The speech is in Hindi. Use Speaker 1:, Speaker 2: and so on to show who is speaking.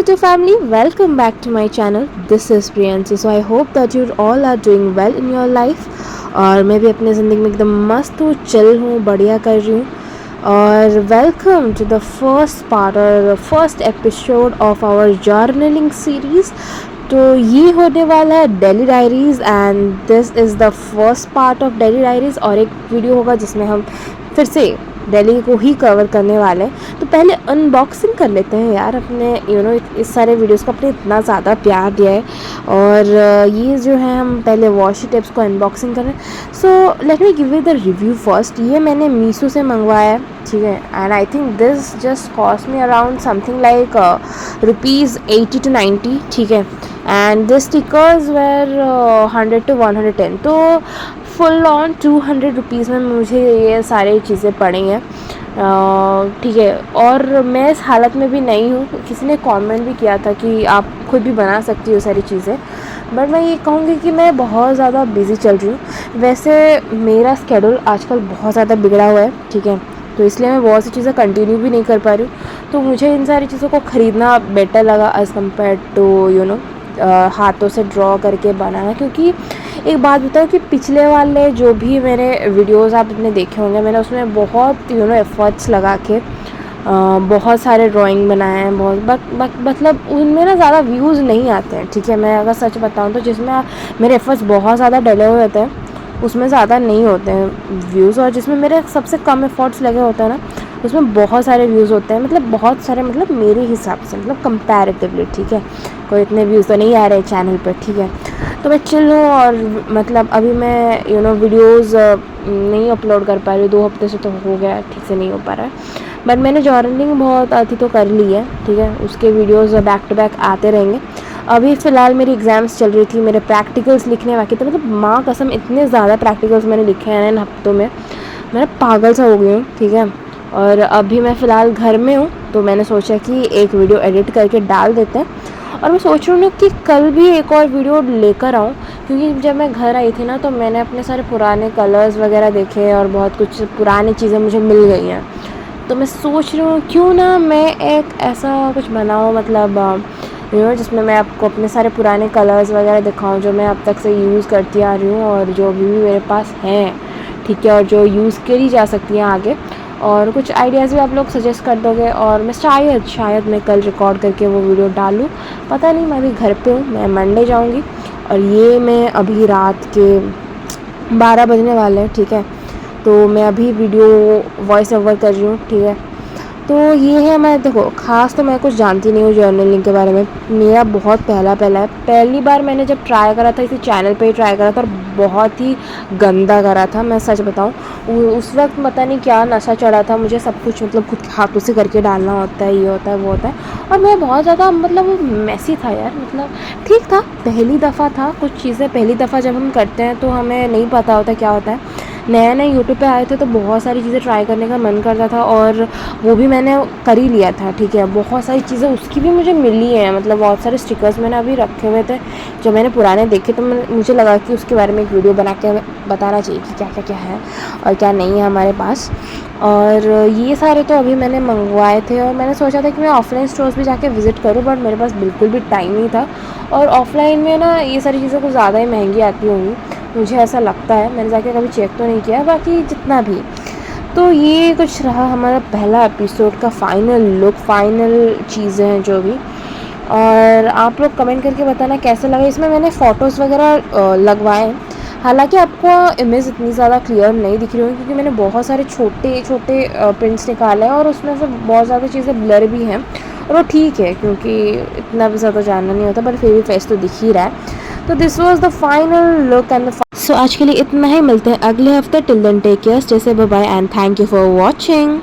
Speaker 1: YouTube family, welcome back to my channel. This is Priyanshi. So I hope that you all are doing well in your life. और मैं भी अपनी ज़िंदगी में एकदम मस्त हूँ, चिल हूँ, बढ़िया कर रही हूँ. और welcome to the first part और first episode of our journaling series. तो ये होने वाला है daily diaries and this is the first part of daily diaries. और एक वीडियो होगा जिसमें हम फिर से दिल्ली को ही कवर करने वाले हैं. तो पहले अनबॉक्सिंग कर लेते हैं यार अपने इस सारे वीडियोस को आपने इतना ज़्यादा प्यार दिया है. और ये जो है हम पहले वॉशी टिप्स को अनबॉक्सिंग कर रहे हैं. So let me give you the review first. ये मैंने मीशो से मंगवाया है, ठीक है. And I think this just cost me around something like ₹80 to 90, ठीक है. And this stickers were 100 to 110. तो फुल ऑन 200 रुपीज़ में मुझे ये सारी चीज़ें पड़ी हैं, ठीक है. और मैं इस हालत में भी नहीं हूँ. किसी ने कमेंट भी किया था कि आप खुद भी बना सकती हो सारी चीज़ें, बट मैं ये कहूँगी कि मैं बहुत ज़्यादा बिज़ी चल रही हूँ. वैसे मेरा स्केड्यूल आजकल बहुत ज़्यादा बिगड़ा हुआ है, ठीक है. तो इसलिए मैं बहुत सी चीज़ें कंटिन्यू भी नहीं कर पा रही हूँ. तो मुझे इन सारी चीज़ों को ख़रीदना बेटर लगा एज़ कम्पेयर टू हाथों से ड्रॉ करके बनाना. क्योंकि एक बात बताऊँ कि पिछले वाले जो भी मेरे वीडियोस आपने देखे होंगे, मैंने उसमें बहुत एफर्ट्स लगा के बहुत सारे ड्राइंग बनाए हैं. बहुत मतलब उनमें ना ज़्यादा व्यूज़ नहीं आते हैं, ठीक है. मैं अगर सच बताऊँ तो जिसमें मेरे एफर्ट्स बहुत ज़्यादा डले हुए होते हैं उसमें ज़्यादा नहीं होते हैं व्यूज़. और जिसमें मेरे सबसे कम एफर्ट्स लगे होते हैं ना उसमें बहुत सारे व्यूज़ होते हैं. मतलब बहुत सारे, मतलब मेरे हिसाब से, मतलब कंपैरेटिवली, ठीक है. कोई इतने व्यूज़ तो नहीं आ रहे चैनल पर, ठीक है. तो मैं चिल हूँ. और मतलब अभी मैं वीडियोज़ नहीं अपलोड कर पा रही हूँ. 2 हफ्ते से तो हो गया, ठीक से नहीं हो पा रहा है. बट मैंने जर्नलिंग बहुत आती तो कर ली है, ठीक है. उसके वीडियोज़ बैक टू बैक आते रहेंगे. अभी फ़िलहाल मेरी एग्ज़ाम्स चल रही थी, मेरे प्रैक्टिकल्स लिखने बाकी थे. मतलब माँ कसम इतने ज़्यादा प्रैक्टिकल्स मैंने लिखे हैं इन हफ्तों में, मैं पागल सा हो गई हूँ, ठीक है. और अभी मैं फ़िलहाल घर में हूँ तो मैंने सोचा कि एक वीडियो एडिट करके डाल देते हैं. और मैं सोच रही हूँ कि कल भी एक और वीडियो लेकर आऊँ. क्योंकि जब मैं घर आई थी ना तो मैंने अपने सारे पुराने कलर्स वगैरह देखे और बहुत कुछ पुरानी चीज़ें मुझे मिल गई हैं. तो मैं सोच रही हूँ क्यों ना मैं एक ऐसा कुछ बनाऊँ, मतलब जिसमें मैं आपको अपने सारे पुराने कलर्स वगैरह दिखाऊँ जो मैं अब तक से यूज़ करती आ रही हूँ और जो अभी भी मेरे पास हैं, ठीक है. और जो यूज़ करी जा सकती हैं आगे. और कुछ आइडियाज़ भी आप लोग सजेस्ट कर दोगे और मैं शायद मैं कल रिकॉर्ड करके वो वीडियो डालूँ. पता नहीं. मैं अभी घर पे हूँ, मैं मंडे जाऊँगी. और ये मैं अभी रात के 12 बजने वाले हैं, ठीक है. तो मैं अभी वीडियो वॉइस ओवर कर रही हूँ, ठीक है. तो ये है. मैं देखो ख़ास तो मैं कुछ जानती नहीं हूँ जर्नलिंग के बारे में. मेरा बहुत पहला है. पहली बार मैंने जब ट्राई करा था इसे चैनल पे ही ट्राई करा था और बहुत ही गंदा करा था. मैं सच बताऊँ उस वक्त पता नहीं क्या नशा चढ़ा था मुझे. सब कुछ मतलब खुद के हाथों से करके डालना होता है, ये होता है, वो होता है. और मैं बहुत ज़्यादा मतलब मैसी था यार. मतलब ठीक था, पहली दफ़ा था. कुछ चीज़ें पहली दफ़ा जब हम करते हैं तो हमें नहीं पता होता क्या होता है. नया यूट्यूब पे आए थे तो बहुत सारी चीज़ें ट्राई करने का मन करता था और वो भी मैंने कर ही लिया था, ठीक है. बहुत सारी चीज़ें उसकी भी मुझे मिली हैं. मतलब बहुत सारे स्टिकर्स मैंने अभी रखे हुए थे जो मैंने पुराने देखे. तो मुझे लगा कि उसके बारे में एक वीडियो बना के बताना चाहिए कि क्या है और क्या नहीं है हमारे पास. और ये सारे तो अभी मैंने मंगवाए थे और मैंने सोचा था कि मैं ऑफलाइन स्टोर्स भी जाके विज़िट करूँ, बट मेरे पास बिल्कुल भी टाइम नहीं था. और ऑफलाइन में ना ये सारी चीज़ें कुछ ज़्यादा ही महंगी आती होंगी, मुझे ऐसा लगता है. मैंने जाके कभी चेक तो नहीं किया, बाकी जितना भी. तो ये कुछ रहा हमारा पहला एपिसोड का फाइनल चीज़ें हैं जो भी. और आप लोग कमेंट करके बताना कैसा लगा. इसमें मैंने फ़ोटोज़ वगैरह लगवाए हैं. हालांकि आपको इमेज इतनी ज़्यादा क्लियर नहीं दिख रही होगी क्योंकि मैंने बहुत सारे छोटे प्रिंट्स निकाले हैं और उसमें से बहुत ज़्यादा चीज़ें ब्लर भी हैं. और वो ठीक है क्योंकि इतना भी ज़्यादा जानना नहीं होता, बट फिर भी फेस तो दिख ही रहा है. तो this was the final look and so आज के लिए इतना ही. मिलते हैं अगले हफ्ते. Till then take care, stay safe, bye bye and thank you for watching.